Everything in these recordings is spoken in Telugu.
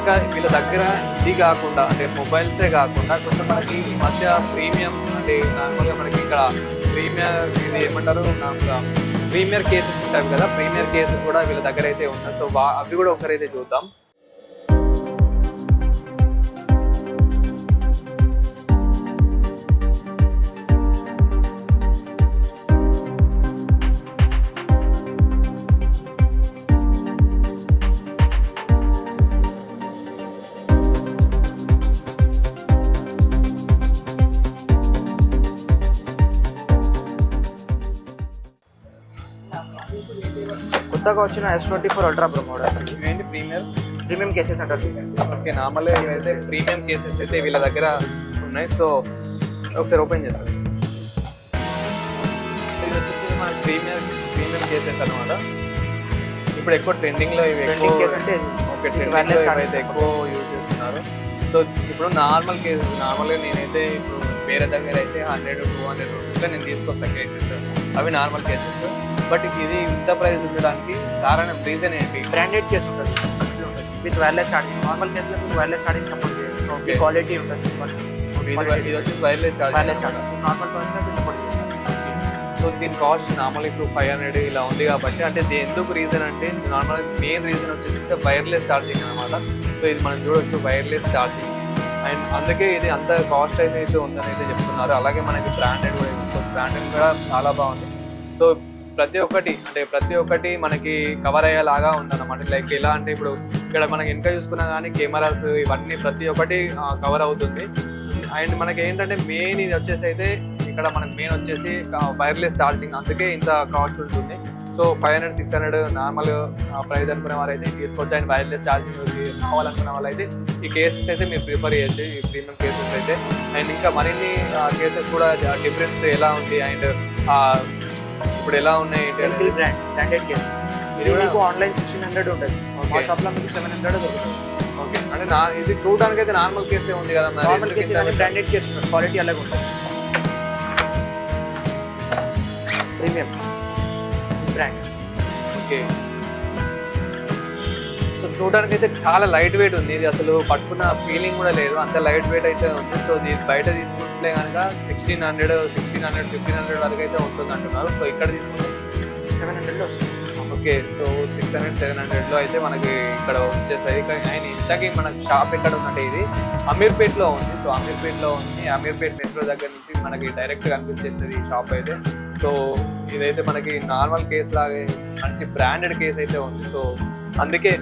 ఇంకా వీళ్ళ దగ్గర ఇది కాకుండా అంటే మొబైల్సే కాకుండా కొంచెం మనకి ఈ మధ్య ప్రీమియం అంటే నార్మల్గా మనకి ఇక్కడ ఇది ఏమంటారు ప్రీమియర్ కేసెస్ ఉంటాయి కదా, ప్రీమియర్ కేసెస్ కూడా వీళ్ళ దగ్గర అయితే ఉన్నాయి. సో అవి కూడా ఒకసారి అయితే చూద్దాం. కొత్తగా వచ్చిన S24 అల్ట్రా ప్రో మోడల్స్ ఇవేంటి ప్రీమియం కేసెస్ అంటారు. ఓకే, నార్మల్గా అయితే ప్రీమియం కేసెస్ అయితే వీళ్ళ దగ్గర ఉన్నాయి. సో ఒకసారి ఓపెన్ చేస్తాను. ఇది వచ్చేసి మన ప్రీమియం కేసెస్ అనమాట. ఇప్పుడు ఎక్కువ ట్రెండింగ్లో ఇవి అయితే ఎక్కువ యూజ్ చేస్తున్నారు. సో ఇప్పుడు నార్మల్ కేసెస్ నార్మల్గా నేనైతే ఇప్పుడు వేరే దగ్గర అయితే 100-200 రూపీస్లో నేను తీసుకొస్తాను కేసెస్, అవి నార్మల్ కేసెస్. బట్ ఇది ఇంత ప్రైస్ ఉండడానికి కారణం రీజన్ ఏంటి? బ్రాండెడ్ కేస్ ఉంటుంది విత్ వైర్లెస్ ఛార్జింగ్. నార్మల్ కేసులో మీకు వైర్లెస్ ఛార్జింగ్ సపోర్ట్ చేయాలి, క్వాలిటీ ఉంటుంది. ఇది వచ్చి wireless charging normal person support చేయాలి. సో దీని కాస్ట్ నార్మల్ ఇప్పుడు 500 ఇలా ఉంది కాబట్టి, అంటే ఎందుకు రీజన్ అంటే నార్మల్ మెయిన్ రీజన్ వచ్చేసి వైర్లెస్ ఛార్జింగ్ అనమాట. సో ఇది మనం చూడవచ్చు వైర్లెస్ ఛార్జింగ్, అండ్ అందుకే ఇది అంత కాస్ట్ అయితే ఉందని అయితే చెప్తున్నారు. అలాగే మనకి బ్రాండెడ్ కూడా తీసుకోవచ్చు, బ్రాండెడ్ కూడా చాలా బాగుంది. సో ప్రతి ఒక్కటి మనకి కవర్ అయ్యేలాగా ఉందన్నమాట. లైక్ ఎలా అంటే ఇప్పుడు ఇక్కడ మనకి వెనక చూసుకున్నా కానీ కెమెరాస్ ఇవన్నీ ప్రతి ఒక్కటి కవర్ అవుతుంది. అండ్ మనకి ఏంటంటే మెయిన్ ఇది వచ్చేసి అయితే ఇక్కడ మనకి మెయిన్ వచ్చేసి వైర్లెస్ ఛార్జింగ్, అందుకే ఇంత కాస్ట్ ఉంటుంది. సో 500-600 నార్మల్ ప్రైస్ అనుకునే వాళ్ళైతే తీసుకోవచ్చు. అండ్ వైర్లెస్ ఛార్జింగ్ కావాలనుకునే వాళ్ళైతే ఈ కేసెస్ అయితే మీరు ప్రిఫర్ చేయొచ్చు, ఈ ప్రీమియం కేసెస్ అయితే. అండ్ ఇంకా మరిన్ని కేసెస్ కూడా డిఫరెన్స్ ఎలా ఉంది అండ్ ఇప్పుడు ఎలా ఉన్నాయి బ్రాండెడ్ కేస్. ఇది మీకు ఆన్లైన్ 1600 ఉంటుంది, మా షాప్లో మీకు 700 దొరుకుతుంది. ఓకే, అంటే ఇది చూడడానికి అయితే నార్మల్ కేసే ఉంది కదా, నార్మల్ కేసు బ్రాండెడ్ కేసు ఉంటుంది, క్వాలిటీ అలాగే ఉంటుంది. Premium brand. ఓకే, సో చూడడానికి అయితే చాలా లైట్ వెయిట్ ఉంది. ఇది అసలు పట్టుకున్న ఫీలింగ్ కూడా లేదు, అంత లైట్ వెయిట్ అయితే ఉంది. సో ఇది బయట తీసుకుంటే కనుక 1600-1500 వరకు అయితే ఉంటుంది అంటున్నారు. సో ఇక్కడ తీసుకుంటే 700లో వస్తుంది. ఓకే, సో 600-700లో అయితే మనకి ఇక్కడ వచ్చేసాయి. అండ్ ఇంతకీ మనకి షాప్ ఎక్కడ ఉందంటే ఇది అమీర్పేట్లో ఉంది. సో అమీర్పేట్లో ఉంది, అమీర్పేట్ మెట్రో దగ్గర నుంచి మనకి డైరెక్ట్ కనిపించేస్తుంది ఈ షాప్ అయితే. సో ఇదైతే మనకి నార్మల్ కేస్ లాగే మంచి బ్రాండెడ్ కేస్ అయితే ఉంది. సో అందుకే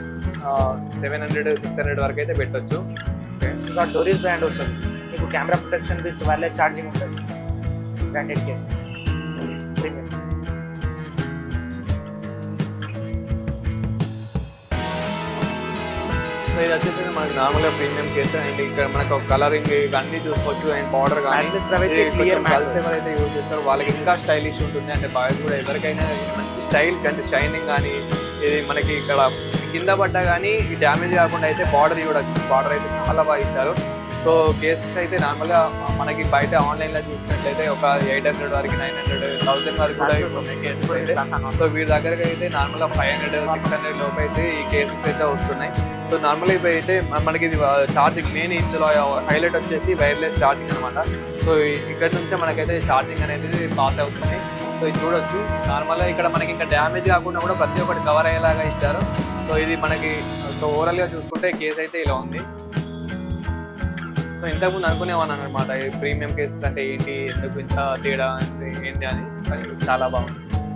700-600 వరకు అయితే పెట్టొచ్చు. ఇంకా డోరీస్ బ్రాండ్ వస్తుంది, మీకు camera protection with wireless charging ఉంటుంది. Branded case premium. సో ఇది వచ్చేసి మనకి నార్మల్గా ప్రీమియం కేసు. అండ్ ఇక్కడ మనకు కలరింగ్ ఇవన్నీ చూసుకోవచ్చు. అండ్ బార్డర్ కానీ గర్ల్స్ ఎవరైతే యూజ్ చేస్తారో వాళ్ళకి ఇంకా స్టైలిష్ ఉంటుంది. అంటే బాయ్స్ కూడా ఎవరికైనా మంచి స్టైల్స్ అంటే షైనింగ్ కానీ ఇది మనకి ఇక్కడ కింద పడ్డా కానీ ఈ డ్యామేజ్ కాకుండా అయితే బార్డర్ చూడొచ్చు. బార్డర్ అయితే చాలా బాగా ఇచ్చారు. సో కేసెస్ అయితే నార్మల్గా మనకి బయట ఆన్లైన్లో చూసినట్లయితే ఒక 800 వరకు 900-1000 వరకు కూడా ఉన్నాయి కేసెస్ అయితే. సో వీరి దగ్గరకి అయితే నార్మల్గా 500-600 లోపు అయితే ఈ కేసెస్ అయితే వస్తున్నాయి. సో నార్మల్గా ఇప్పుడు అయితే మనకి ఇది ఛార్జింగ్ మెయిన్ ఇందులో హైలైట్ వచ్చేసి వైర్లెస్ ఛార్జింగ్ అనమాట. సో ఇక్కడ నుంచే మనకైతే ఛార్జింగ్ అనేది పాస్ అవుతుంది. సో ఇది చూడొచ్చు. నార్మల్గా ఇక్కడ మనకి ఇంకా డ్యామేజ్ కాకుండా కూడా ప్రతి ఒక్కటి కవర్ అయ్యేలాగా ఇచ్చారు. సో ఇది మనకి సో ఓవరాల్గా చూసుకుంటే కేసు అయితే ఇలా ఉంది. సో ఇంతకుముందు అనుకునేవాను అనమాట ఈ ప్రీమియం కేసెస్ అంటే ఏంటి, ఎందుకు ఇంత తేడా ఏంటి అని, కానీ చాలా బాగుంది.